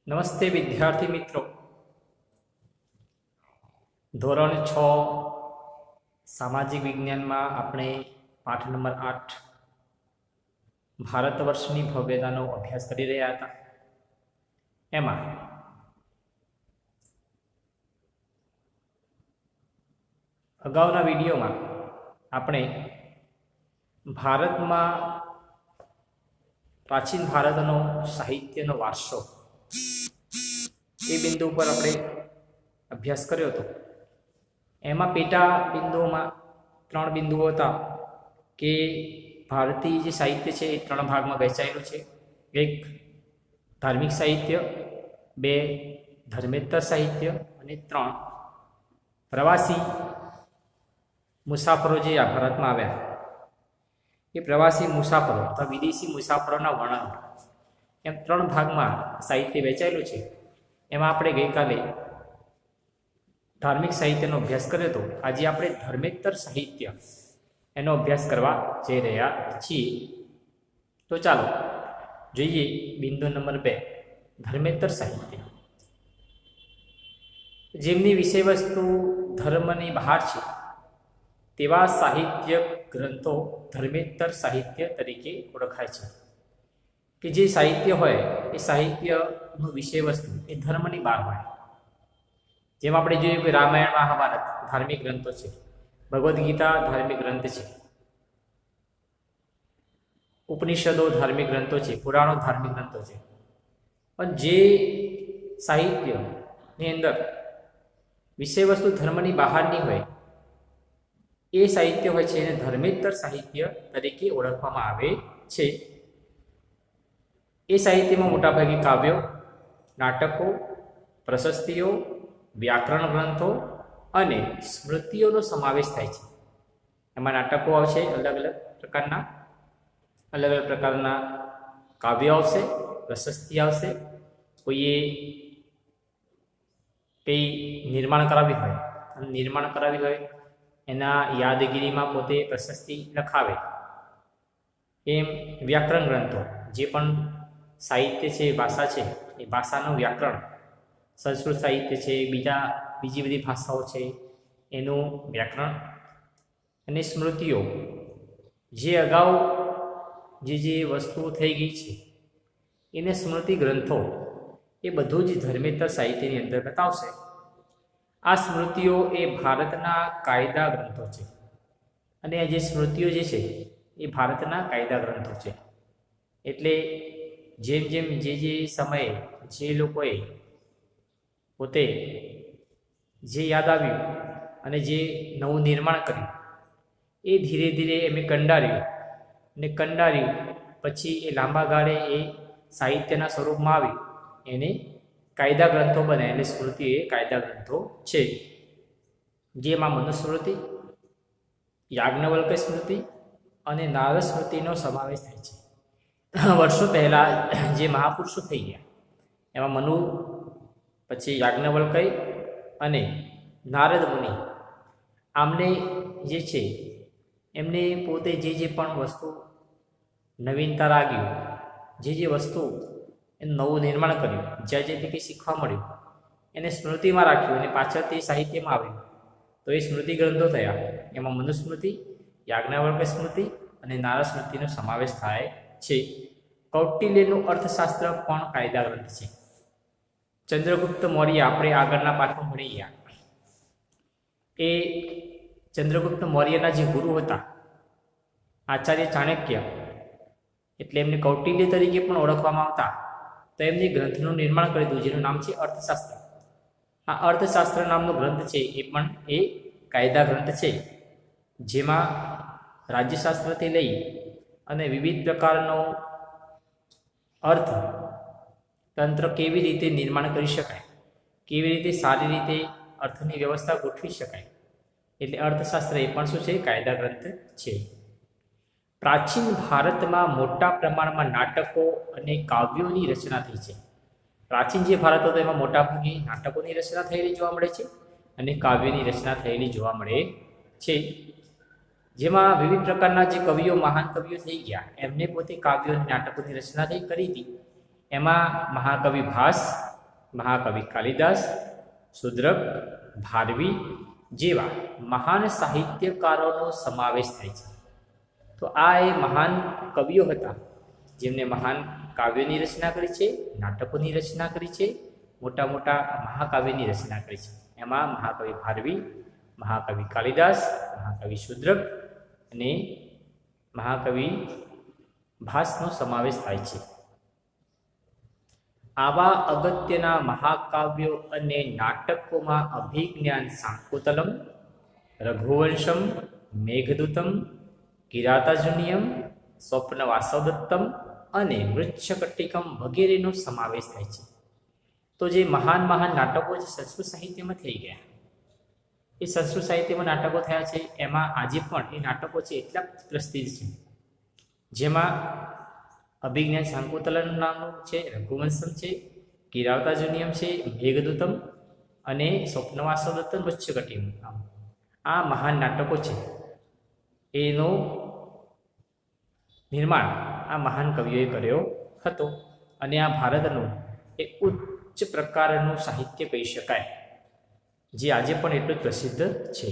નમસ્તે વિદ્યાર્થી મિત્રો, ધોરણ 6 સામાજિક વિજ્ઞાનમાં આપણે પાઠ નંબર 8 ભારત વર્ષની ભવ્યતાનો અભ્યાસ કરી રહ્યા હતા. એમાં અગાઉના વિડીયોમાં આપણે ભારતમાં પ્રાચીન ભારતનો સાહિત્યનો વારસો એ બિંદુ પર આપણે અભ્યાસ કર્યો હતો. એમાં પેટા બિંદુઓમાં 3 બિંદુઓ હતા કે ભારતીય જે સાહિત્ય છે એ 3 ભાગમાં વહેંચાયેલું છે. 1 ધાર્મિક સાહિત્ય, 2 ધર્મેતર સાહિત્ય અને 3 પ્રવાસી મુસાફરો જે આ ભારતમાં આવ્યા એ પ્રવાસી મુસાફરો અથવા વિદેશી મુસાફરોના વર્ણન, એમ 3 ભાગમાં સાહિત્ય વહેંચાયેલું છે. એમાં આપણે ગઈકાલે ધાર્મિક સાહિત્યનો અભ્યાસ કર્યો હતો. આજે આપણે ધર્મેતર સાહિત્ય એનો અભ્યાસ કરવા જઈ રહ્યા છીએ. તો ચાલો જોઈએ બિંદુ નંબર 2, ધર્મેતર સાહિત્ય. જેમની વિષયવસ્તુ ધર્મની બહાર છે તેવા સાહિત્ય ગ્રંથો ધર્મેતર સાહિત્ય તરીકે ઓળખાય છે. કે જે સાહિત્ય હોય એ સાહિત્યનું વિષયવસ્તુ એ ધર્મની બહાર હોય. જેમ આપણે જોયું કે રામાયણ મહાભારત ધાર્મિક ગ્રંથો છે, ભગવદ્ ગીતા ધાર્મિક ગ્રંથ છે, ઉપનિષદો ધાર્મિક ગ્રંથો છે, પુરાણો ધાર્મિક ગ્રંથો છે. પણ જે સાહિત્યની અંદર વિષયવસ્તુ ધર્મની બહારની હોય એ સાહિત્ય હોય છે એને ધર્મેતર સાહિત્ય તરીકે ઓળખવામાં આવે છે. એ સાહિત્યમાં મોટાભાગે કાવ્યો, નાટકો, પ્રશસ્તિઓ, વ્યાકરણ ગ્રંથો અને સ્મૃતિઓનો સમાવેશ થાય છે. એમાં નાટકો આવશે, અલગ અલગ પ્રકારના કાવ્યો આવશે, પ્રશસ્તિ આવશે. કોઈએ કંઈ નિર્માણ કરાવી હોય એના યાદગીરીમાં પોતે પ્રશસ્તિ લખાવે. એમ વ્યાકરણ ગ્રંથો, જે પણ સાહિત્ય છે, ભાષા છે, એ ભાષાનું વ્યાકરણ, સંસ્કૃત સાહિત્ય છે, બીજી બધી ભાષાઓ છે એનું વ્યાકરણ. અને સ્મૃતિઓ, જે અગાઉ જે વસ્તુઓ થઈ ગઈ છે એને સ્મૃતિ ગ્રંથો, એ બધું જ ધર્મેતર સાહિત્યની અંદર બતાવશે. આ સ્મૃતિઓ એ ભારતના કાયદા ગ્રંથો છે. અને આ જે સ્મૃતિઓ જે છે એ ભારતના કાયદા ગ્રંથો છે. એટલે જેમ જે સમયે જે લોકોએ પોતે જે યાદ આવ્યું અને જે નવું નિર્માણ કર્યું એ ધીરે ધીરે એમને કંડાર્યું પછી એ લાંબા ગાળે એ સાહિત્યના સ્વરૂપમાં આવી એને કાયદા ગ્રંથો બને. એટલે સ્મૃતિ એ કાયદા ગ્રંથો છે. જેમાં મનુસ્મૃતિ, યાજ્ઞવલ્ક્ય સ્મૃતિ અને નારદ સ્મૃતિનો સમાવેશ થાય છે. વર્ષો પહેલાં જે મહાપુરુષો થઈ ગયા એમાં મનુ, પછી યાજ્ઞવલ્ક્ય અને નારદ મુનિ, આમને જે છે એમને પોતે જે પણ વસ્તુ નવીનતા લાગ્યું, જે વસ્તુ એનું નવું નિર્માણ કર્યું, જ્યાં કંઈ શીખવા મળ્યું એને સ્મૃતિમાં રાખ્યું અને પાછળ તે સાહિત્યમાં આવ્યું તો એ સ્મૃતિ ગ્રંથો થયા. એમાં મનુસ્મૃતિ, યાજ્ઞવલ્ક્ય સ્મૃતિ અને નારદ સ્મૃતિનો સમાવેશ થાય છે. કૌટિલ્યનું અર્થશાસ્ત્ર પણ કાયદા ગ્રંથ છે. ચંદ્રગુપ્ત મૌર્ય આપણે આગળના પાઠમાં ભણી ગયા. એ ચંદ્રગુપ્ત મૌર્યના જે ગુરુ હતા આચાર્ય ચાણક્ય, એટલે એમને કૌટિલ્ય તરીકે પણ ઓળખવામાં આવતા. તો એમને ગ્રંથનું નિર્માણ કરી દીધું જેનું નામ છે અર્થશાસ્ત્ર. આ અર્થશાસ્ત્ર નામનો ગ્રંથ છે એ પણ એ કાયદા ગ્રંથ છે. જેમાં રાજ્યશાસ્ત્રથી લઈ અને વિવિધ પ્રકારનો અર્થતંત્ર કેવી રીતે નિર્માણ કરી શકાય, કેવી રીતે સારી રીતે અર્થની વ્યવસ્થા ગોઠવી શકાય, એટલે અર્થશાસ્ત્ર એ પણ શું છે? કાયદા ગ્રંથ છે. પ્રાચીન ભારતમાં મોટા પ્રમાણમાં નાટકો અને કાવ્યોની રચના થઈ છે. પ્રાચીન જે ભારત હતો એમાં મોટાભાગે નાટકોની રચના થયેલી જોવા મળે છે અને કાવ્યની રચના થયેલી જોવા મળે છે. જેમાં વિવિધ પ્રકારના જે કવિઓ, મહાન કવિઓ થઈ ગયા એમને પોતે કાવ્યો અને નાટકોની રચના કરી હતી. એમાં મહાકવિ ભાસ, મહાકવિ કાલિદાસ, શુદ્રક, ભારવી જેવા મહાન સાહિત્યકારોનો સમાવેશ થાય છે. તો આ એ મહાન કવિઓ હતા જેમને મહાન કાવ્યોની રચના કરી છે, નાટકોની રચના કરી છે, મોટા મોટા મહાકાવ્યની રચના કરી છે. એમાં મહાકવિ ભારવી, મહાકવિ કાલિદાસ, મહાકવિ શુદ્રક અને મહાકવિ ભાસનો સમાવેશ થાય છે. આવા અગત્યના મહાકાવ્યો અને નાટકોમાં અભિજ્ઞાન શાકુંતલમ, રઘુવંશમ, મેઘદૂતમ, કિરાતાર્જુનીયમ, સ્વપ્નવાસવદત્તમ અને વૃક્ષકટિકમ વગેરેનો સમાવેશ થાય છે. તો જે મહાન મહાન નાટકો જે સંસ્કૃત સાહિત્યમાં થઈ ગયા, એ સંસ્કૃત સાહિત્યમાં નાટકો થયા છે, એમાં આજે પણ એ નાટકો છે એટલા પ્રસિદ્ધ છે. જેમાં અભિજ્ઞાન શાકુંતલમ નામનું છે, રઘુવંશમ છે, કિરાતાર્જુનીયમ છે, મેઘદૂતમ અને સ્વપ્નવાસવદત્તમ, વૃક્ષકટિકમ, આ મહાન નાટકો છે. એનો નિર્માણ આ મહાન કવિઓએ કર્યો હતો અને આ ભારતનું એ ઉચ્ચ પ્રકારનું સાહિત્ય કહી શકાય, જે આજે પણ એટલું જ પ્રસિદ્ધ છે.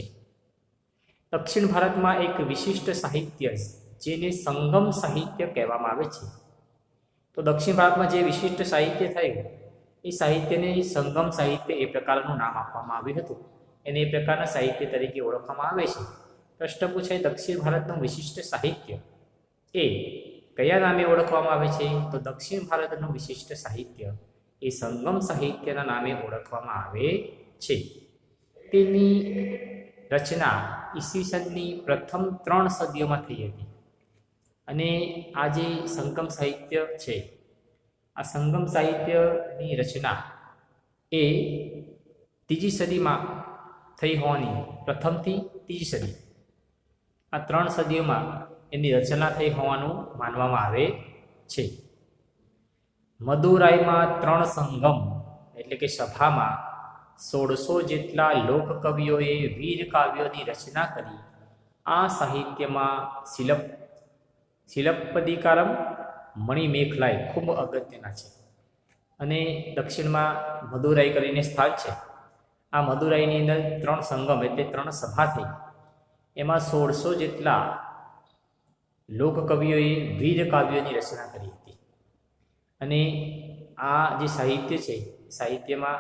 દક્ષિણ ભારતમાં એક વિશિષ્ટ સાહિત્ય જેને સંગમ સાહિત્ય કહેવામાં આવે છે. તો દક્ષિણ ભારતમાં જે વિશિષ્ટ સાહિત્ય થયું એ સાહિત્યને સંગમ સાહિત્ય એ પ્રકારનું નામ આપવામાં આવ્યું હતું. એને એ પ્રકારના સાહિત્ય તરીકે ઓળખવામાં આવે છે. પ્રશ્ન પૂછાય, દક્ષિણ ભારતનું વિશિષ્ટ સાહિત્ય એ કયા નામે ઓળખવામાં આવે છે? તો દક્ષિણ ભારતનું વિશિષ્ટ સાહિત્ય એ સંગમ સાહિત્યના નામે ઓળખવામાં આવે છે. તેની રચના ઈસવીસનની પ્રથમ 3 સદીઓમાં થઈ હતી અને આ જે સંગમ સાહિત્ય છે, આ સંગમ સાહિત્યની રચના એ 3જી સદીમાં થઈ હોવાની, પ્રથમથી 3જી સદી, આ 3 સદીઓમાં એની રચના થઈ હોવાનું માનવામાં આવે છે. મદુરાઈમાં 3 સંગમ એટલે કે સભામાં 1600 જેટલા લોકકવિઓએ વીર કાવ્યોની રચના કરી આ સાહિત્યમાં શિલપ્પદીકારમ, મણિમેખલાય ખૂબ અગત્યના છે. અને દક્ષિણમાં મદુરાઈ કરીને સ્થાન છે. આ મદુરાઈની અંદર 3 સંગમ એટલે 3 સભા થઈ, એમાં 1600 જેટલા લોકકવિઓએ વીર કાવ્યોની રચના કરી હતી. અને આ જે સાહિત્ય છે, સાહિત્યમાં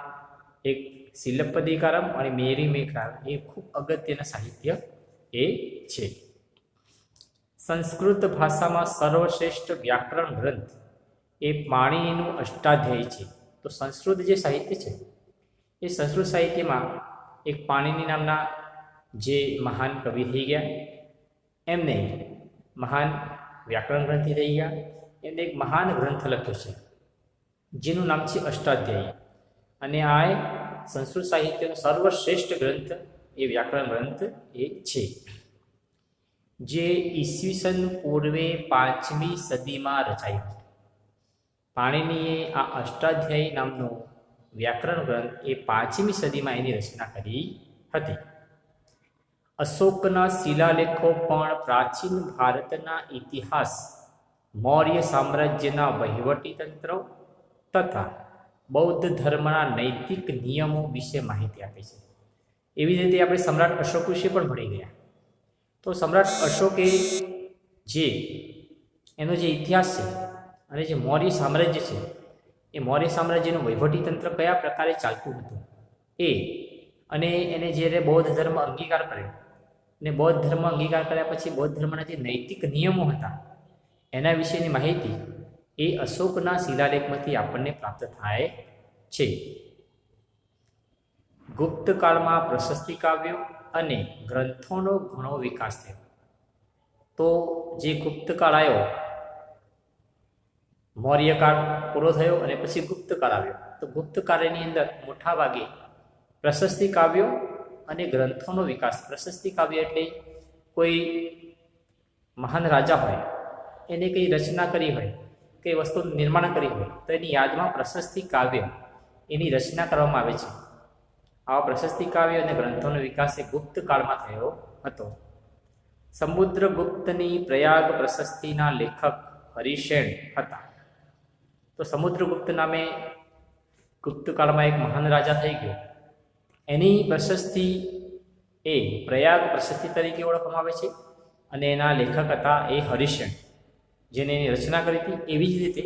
એક શિલપ્પદીકારમ અને મણિમેખલાય એ ખૂબ અગત્યના સાહિત્ય એ છે. સંસ્કૃત ભાષામાં સર્વશ્રેષ્ઠ વ્યાકરણ ગ્રંથ એ પાણિનીનું અષ્ટાધ્યાયી છે. તો સંસ્કૃત જે સાહિત્ય છે એ સંસ્કૃત સાહિત્યમાં એક પાણિની નામના જે મહાન કવિ થઈ ગયા, એમને મહાન વ્યાકરણ ગ્રંથિ થઈ ગયા, એમને એક મહાન ગ્રંથ લખ્યો છે જેનું નામ છે અષ્ટાધ્યાયી. અને આ સંસ્કૃત સાહિત્યનો સર્વશ્રેષ્ઠ ગ્રંથ એ વ્યાકરણ ગ્રંથ એ છે, જે ઈસવીસન પૂર્વે 5મી સદીમાં રચાયું. પાણિનીએ આ અષ્ટાધ્યાયી નામનો વ્યાકરણ ગ્રંથ એ 5મી સદીમાં એની રચના કરી હતી. અશોકના શિલાલેખો પણ પ્રાચીન ભારતના ઇતિહાસ, મૌર્ય સામ્રાજ્યના વહીવટી તંત્ર તથા બૌદ્ધ ધર્મના નૈતિક નિયમો વિશે માહિતી આપે છે. એવી રીતે આપણે સમ્રાટ અશોક વિશે પણ ભણી ગયા. તો સમ્રાટ અશોકે એનો જે ઇતિહાસ છે અને જે મૌર્ય સામ્રાજ્ય છે, એ મૌર્ય સામ્રાજ્યનું વહીવટી તંત્ર કયા પ્રકારે ચાલતું હતું અને એને જ્યારે બૌદ્ધ ધર્મ અંગીકાર કર્યો અને બૌદ્ધ ધર્મ અંગીકાર કર્યા પછી બૌદ્ધ ધર્મના જે નૈતિક નિયમો હતા એના વિશેની માહિતી એ અશોકના શિલાલેખમાંથી આપણને પ્રાપ્ત થાય છે. ગુપ્ત કાળમાં પ્રશસ્તિ કાવ્યો અને ગ્રંથોનો ઘણો વિકાસ થયો. તો જે ગુપ્તકાળ આવ્યો, મૌર્યકાળ પૂરો થયો અને પછી ગુપ્તકાળ આવ્યો. તો ગુપ્તકાળની અંદર મોટા ભાગે પ્રશસ્તિ કાવ્યો અને ગ્રંથોનો વિકાસ. પ્રશસ્તિ કાવ્ય એટલે કોઈ મહાન રાજા હોય, એને કંઈ રચના કરી હોય, કંઈ વસ્તુનું નિર્માણ કરી હોય, તો એની યાદમાં પ્રશસ્તિ કાવ્ય એની રચના કરવામાં આવે છે. આવા પ્રશસ્તિ કાવ્ય અને ગ્રંથોનો વિકાસ એ ગુપ્ત કાળમાં થયો હતો. સમુદ્રગુપ્તની પ્રયાગ પ્રશસ્તિના લેખક હરિશેન હતા. તો સમુદ્રગુપ્ત નામે ગુપ્તકાળમાં એક મહાન રાજા થઈ ગયો, એની પ્રશસ્તિ એ પ્રયાગ પ્રશસ્તિ તરીકે ઓળખવામાં આવે છે અને એના લેખક હતા એ હરિશન, જેને એની રચના કરી હતી. એવી જ રીતે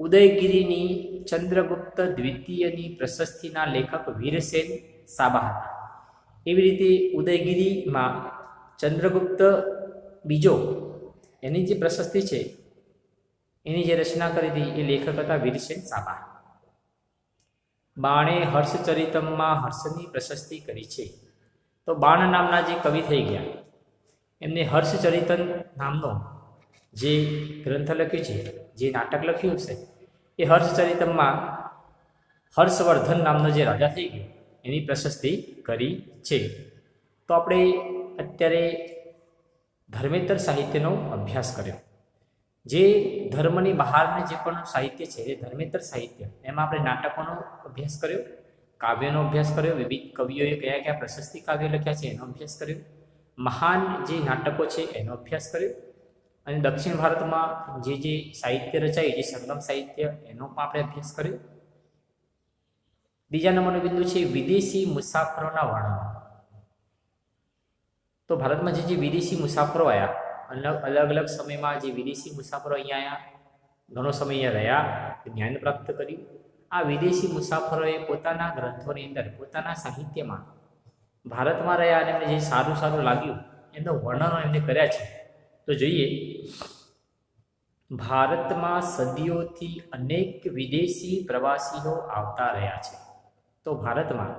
ઉદયગીરીની ચંદ્રગુપ્ત દ્વિતીયની પ્રશસ્તિના લેખક વીરસેન સાબા હતા. એવી રીતે ઉદયગીરીમાં ચંદ્રગુપ્ત બીજો એની જે પ્રશસ્તિ છે એની જે રચના કરી હતી એ લેખક હતા વીરસેન સાબા. બાણે હર્ષચરિતમમાં હર્ષની પ્રશસ્તિ કરી છે. તો બાણ નામના જે કવિ થઈ ગયા એમને હર્ષચરિતમ નામનો જે ગ્રંથ લખ્યું છે, જે નાટક લખ્યું છે, એ હર્ષચરિતમમાં હર્ષવર્ધન નામનો જે રાજા થઈ ગયો એની પ્રશસ્તિ કરી છે. તો આપણે અત્યારે ધર્મેતર સાહિત્યનો અભ્યાસ કર્યો. જે ધર્મની બહારનું જે પણ સાહિત્ય છે એ ધર્મેતર સાહિત્ય, એમાં આપણે નાટકોનો અભ્યાસ કર્યો, કાવ્યનો અભ્યાસ કર્યો, વિવિધ કવિઓએ કયા કયા પ્રશસ્તિ કાવ્ય લખ્યા છે એનો અભ્યાસ કર્યો, મહાન જે નાટકો છે એનો અભ્યાસ કર્યો, અને દક્ષિણ ભારતમાં જે સાહિત્ય રચાયું, જે સંગમ સાહિત્ય, એનો પણ આપણે અભ્યાસ કર્યો. બીજા નંબરનું બિંદુ છે વિદેશી મુસાફરોના વર્ણનો. તો ભારતમાં જે વિદેશી મુસાફરો આવ્યા, અલગ અલગ સમયમાં જે વિદેશી મુસાફરો અહીંયા આવ્યા, ઘણો સમય અહીંયા રહ્યા, જ્ઞાન પ્રાપ્ત કર્યું. આ વિદેશી મુસાફરોએ પોતાના ગ્રંથોની અંદર, પોતાના સાહિત્યમાં ભારતમાં રહ્યા અને એમને જે સારું સારું લાગ્યું એમનું વર્ણનો એમને કર્યા છે. તો જોઈએ, ભારતમાં સદીઓથી અનેક વિદેશી પ્રવાસીઓ આવતા રહ્યા છે. તો ભારતમાં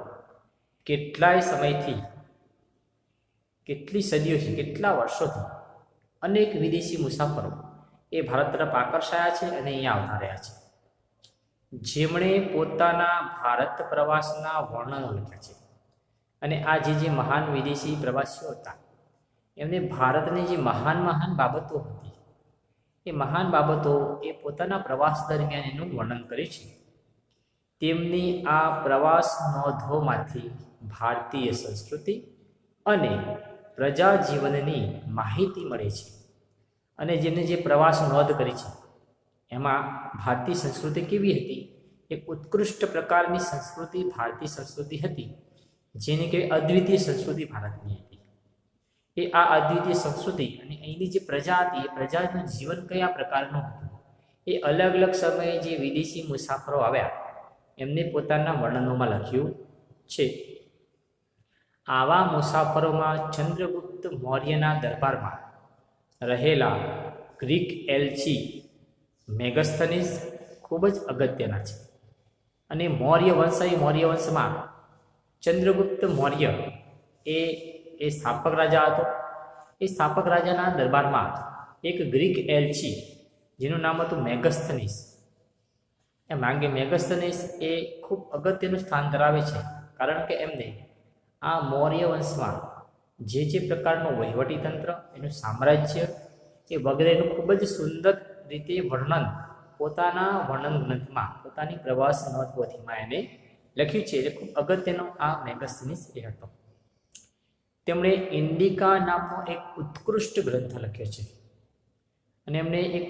કેટલાય સમયથી, કેટલી સદીઓથી, કેટલા વર્ષોથી અનેક વિદેશી મુસાફરો એ ભારત તરફ આકર્ષાયા છે અને અહીંયા આવતા રહ્યા છે, જેમણે પોતાના ભારત પ્રવાસના વર્ણનો લખ્યા છે. અને આ જે મહાન વિદેશી પ્રવાસીઓ હતા એમને ભારતની જે મહાન મહાન બાબતો હતી એ મહાન બાબતો એ પોતાના પ્રવાસ દરમિયાન એનું વર્ણન કરે છે. તેમની આ પ્રવાસ નોંધોમાંથી ભારતીય સંસ્કૃતિ અને પ્રજા જીવનની માહિતી મળે છે. અને જેમને જે પ્રવાસ નોંધ કરી છે એમાં ભારતીય સંસ્કૃતિ કેવી હતી, એક ઉત્કૃષ્ટ પ્રકારની સંસ્કૃતિ ભારતીય સંસ્કૃતિ હતી, જેને કે અદ્વિતીય સંસ્કૃતિ ભારતની હતી. એ આ અદ્વિતીય સંસ્કૃતિ અને અહીંની જે પ્રજા હતી એ પ્રજાનું જીવન કયા પ્રકારનું હતું એ અલગ અલગ સમયે જે વિદેશી મુસાફરો આવ્યા એમને પોતાના વર્ણનોમાં લખ્યું છે. આવા મુસાફરોમાં ચંદ્રગુપ્ત મૌર્યના દરબારમાં રહેલા ગ્રીક એલ્ચી મેગસ્થનીસ ખૂબ જ અગત્યના છે. અને મૌર્ય વંશમાં ચંદ્રગુપ્ત મૌર્ય એ સ્થાપક રાજા હતો. એ સ્થાપક રાજાના દરબારમાં એક ગ્રીક એલ્ચી જેનું નામ હતું મેગસ્થનીસ. મેગસ્થનીસ એ ખૂબ અગત્યનું સ્થાન ધરાવે છે, કારણ કે એમને આ મૌર્ય વંશમાં જે પ્રકારનું વહીવટીતંત્ર, એનું સામ્રાજ્ય એ વગેરેનું ખૂબ જ સુંદર રીતે વર્ણન પોતાના વર્ણન ગ્રંથમાં, પોતાની પ્રવાસ નોંધપોથીમાં એને લખ્યું છે. એટલે ખૂબ અગત્યનો આ મેગસ્થનીસ એ હતો. તેમણે ઇન્ડિકા નામનો એક ઉત્કૃષ્ટ ગ્રંથ લખ્યો છે. અને એમણે એક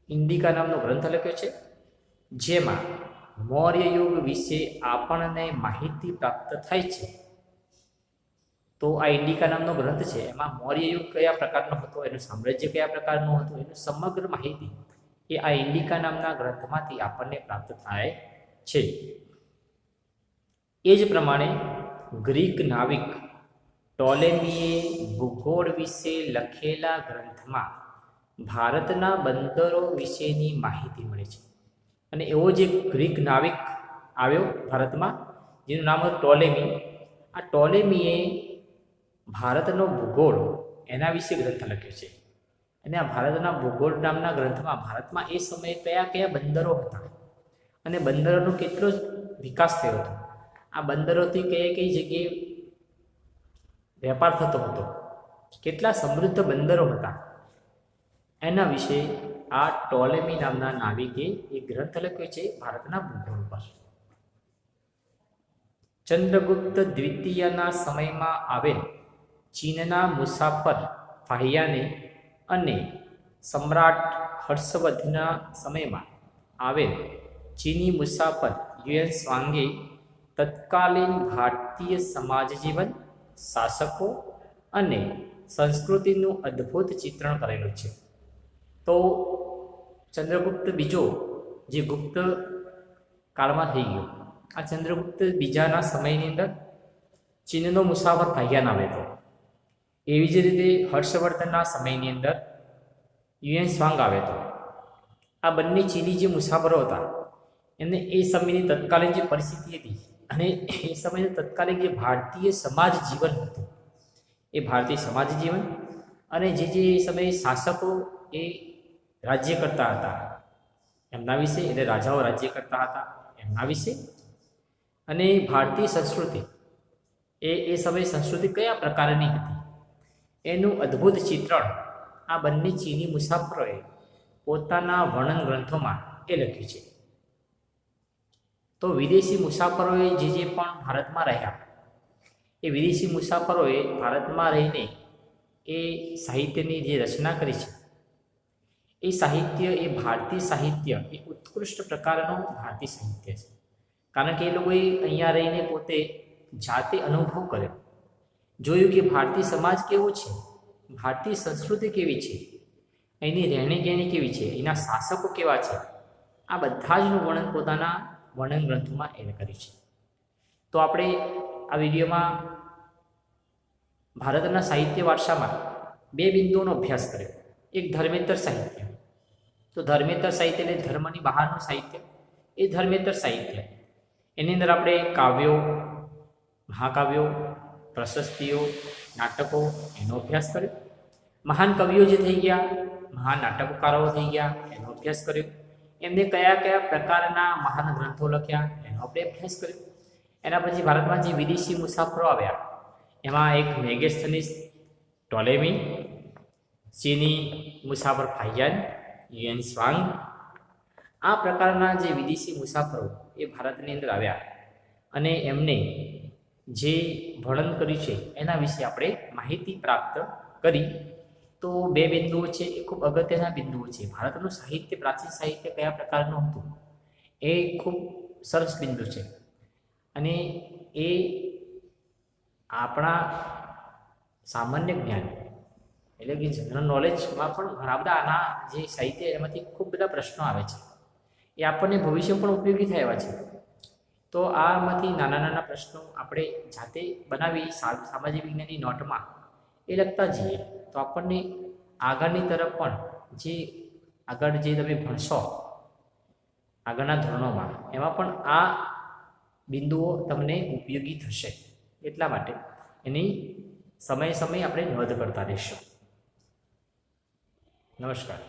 ઇન્ડિકા નામનો ગ્રંથ લખ્યો છે જેમાં મૌર્ય યુગ વિશે આપણને માહિતી પ્રાપ્ત થાય છે. તો આ ઇન્ડિકા નામનો ગ્રંથ છે, એમાં મૌર્ય યુગ કયા પ્રકારનો હતો, એનું સામ્રાજ્ય કયા પ્રકારનું હતું, એનું સમગ્ર માહિતી એ આ ઇન્ડિકા નામના ગ્રંથમાંથી આપણને પ્રાપ્ત થાય છે. એ જ પ્રમાણે ગ્રીક નાવિક ટોલેમીએ ભૂગોળ વિશે લખેલા ગ્રંથમાં ભારતના બંદરો વિશેની માહિતી મળે છે. અને એવો જે ગ્રીક નાવિક આવ્યો ભારતમાં જેનું નામ હતું ટોલેમી, આ ટોલેમીએ ભારતનો ભૂગોળ એના વિશે ગ્રંથ લખ્યો છે. અને આ ભારતના ભૂગોળ નામના ગ્રંથમાં ભારતમાં એ સમયે કયા કયા બંદરો હતા અને બંદરોનો કેટલો વિકાસ થયો હતો, આ બંદરોથી કઈ જગ્યાએ વેપાર થતો હતો, કેટલા સમૃદ્ધ બંદરો હતા, એના વિશે આ ટોલેમી નામના નાવિકે એક ગ્રંથ લખ્યો છે ભારતના ભૂગોળ પર. ચંદ્રગુપ્ત દ્વિતીયના સમયમાં આવેલ ચીનના મુસાફર ફાહિયાને અને સમ્રાટ હર્ષવર્ધનના સમયમાં આવેલ ચીની મુસાફર યુએન સ્વાંગે તત્કાલીન ભારતીય સમાજ જીવન, શાસકો અને સંસ્કૃતિનું અદ્ભુત ચિત્રણ કરેલું છે. તો ચંદ્રગુપ્ત બીજો જે ગુપ્ત કાળમાં થઈ ગયો, આ ચંદ્રગુપ્ત બીજાના સમયની અંદર ચીનનો મુસાફર ભાગ્યા નામે હતો. એવી જ રીતે હર્ષવર્ધનના સમયની અંદર યુએન સ્વાંગ આવે તો આ બંને ચીની જે મુસાફરો હતા એમને એ સમયની તત્કાલીન જે પરિસ્થિતિ હતી અને એ સમયનું તત્કાલીન જે ભારતીય સમાજ જીવન હતું, એ ભારતીય સમાજ જીવન અને જે સમયે શાસકો એ રાજ્ય કરતા હતા એમના વિશે, એટલે રાજાઓ રાજ્ય કરતા હતા એમના વિશે, અને ભારતીય સંસ્કૃતિ એ સમયે સંસ્કૃતિ કયા પ્રકારની હતી એનું અદ્ભુત ચિત્રણ આ બંને ચીની મુસાફરોએ પોતાના વર્ણન ગ્રંથોમાં એ લખ્યું છે. તો વિદેશી મુસાફરોએ જે પણ ભારતમાં રહ્યા, એ વિદેશી મુસાફરોએ ભારતમાં રહીને એ સાહિત્યની જે રચના કરી છે, એ સાહિત્ય, એ ભારતીય સાહિત્ય એ ઉત્કૃષ્ટ પ્રકારનું ભારતીય સાહિત્ય છે. કારણ કે એ લોકોએ અહીંયા રહીને પોતે જાતે અનુભવ કર્યો, જોયું કે ભારતીય સમાજ કેવો છે, ભારતીય સંસ્કૃતિ કેવી છે, અહીંની રહેણીકહેણી કેવી છે, એના શાસકો કેવા છે, આ બધા જનું વર્ણન પોતાના વર્ણન ગ્રંથોમાં એને કર્યું છે. તો આપણે આ વિડીયોમાં ભારતના સાહિત્ય વારસામાં બે બિંદુઓનો અભ્યાસ કર્યો. એક ધર્મેતર સાહિત્ય. તો ધર્મેતર સાહિત્ય એટલે ધર્મની બહારનું સાહિત્ય, એ ધર્મેતર સાહિત્ય. એની અંદર આપણે કાવ્યો, મહાકાવ્યો, પ્રશસ્તિઓ, નાટકો એનો અભ્યાસ કર્યો. મહાન કવિઓ જે થઈ ગયા, મહાન નાટકકારો થઈ ગયા એનો અભ્યાસ કર્યો. એમને કયા કયા પ્રકારના મહાન ગ્રંથો લખ્યા એનો આપણે અભ્યાસ કર્યો. એના પછી ભારતમાં જે વિદેશી મુસાફરો આવ્યા એમાં એક મેગેસ્થનીસ ટોલેમી, ચીની મુસાફર ફાહિયાન, યુએન સ્વાંગ, આ પ્રકારના જે વિદેશી મુસાફરો એ ભારતની અંદર આવ્યા અને એમને જે વર્ણન કર્યું છે એના વિશે આપણે માહિતી પ્રાપ્ત કરી. તો બે બિંદુઓ છે, એ ખૂબ અગત્યના બિંદુઓ છે. ભારતનું સાહિત્ય, પ્રાચીન સાહિત્ય કયા પ્રકારનું હતું એ ખૂબ સરસ બિંદુ છે અને એ આપણા સામાન્ય જ્ઞાન એટલે કે જનરલ નોલેજમાં પણ ઘણા બધા આના જે સાહિત્ય એમાંથી ખૂબ બધા પ્રશ્નો આવે છે, એ આપણને ભવિષ્ય પણ ઉપયોગી થાય એવા છે. તો આમાંથી નાના નાના પ્રશ્નો આપણે જાતે બનાવી સામાજિક વિજ્ઞાનની નોટમાં એ લખતા જઈએ તો આપણને આગળની તરફ પણ જે આગળ જે તમે ભણશો આગળના ધોરણોમાં એમાં પણ આ બિંદુઓ તમને ઉપયોગી થશે. એટલા માટે એની સમયે આપણે નોંધ કરતા રહીશું. નમસ્કાર.